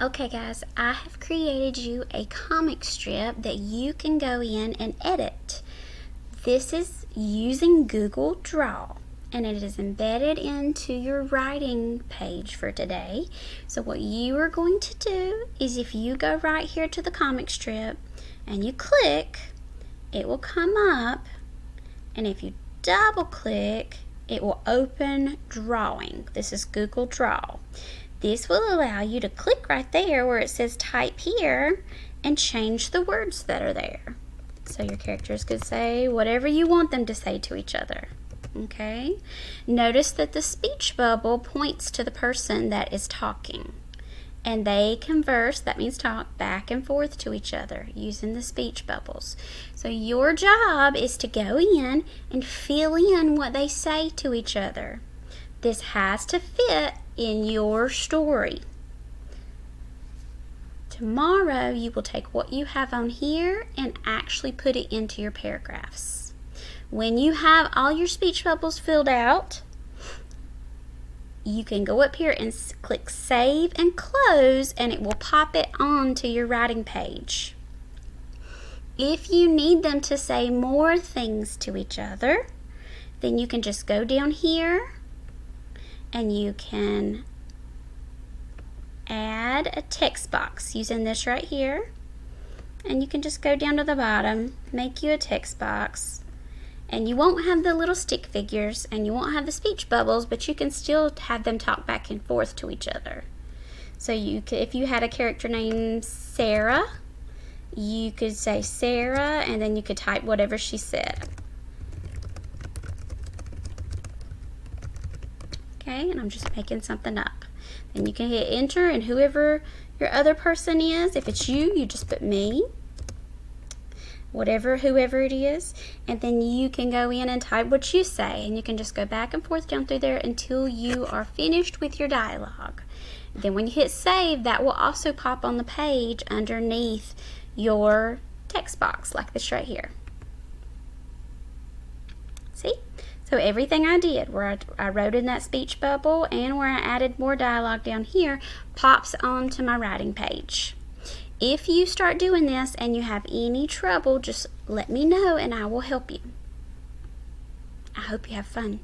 Okay guys, I have created you a comic strip that you can go in and edit. This is using Google Draw and it is embedded into your writing page for today. So what you are going to do is if you go right here to the comic strip and you click, it will come up, and if you double click, it will open drawing. This is Google Draw. This will allow you to click right there where it says type here and change the words that are there. So your characters could say whatever you want them to say to each other. Okay? Notice that the speech bubble points to the person that is talking. And they converse, that means talk, back and forth to each other using the speech bubbles. So your job is to go in and fill in what they say to each other. This has to fit in your story. Tomorrow you will take what you have on here and actually put it into your paragraphs. When you have all your speech bubbles filled out, you can go up here and click save and close, and it will pop it onto your writing page. If you need them to say more things to each other, then you can just go down here and you can add a text box using this right here, and you can just go down to the bottom, make you a text box, and you won't have the little stick figures and you won't have the speech bubbles, but you can still have them talk back and forth to each other. So you could, if you had a character named Sarah, you could say Sarah and then you could type whatever she said. Okay, and I'm just making something up. Then you can hit enter, and whoever your other person is, if it's you, you just put me, whoever it is, and then you can go in and type what you say, and you can just go back and forth down through there until you are finished with your dialogue. Then when you hit save, that will also pop on the page underneath your text box like this right here. See? So everything I did, where I wrote in that speech bubble and where I added more dialogue down here, pops onto my writing page. If you start doing this and you have any trouble, just let me know and I will help you. I hope you have fun.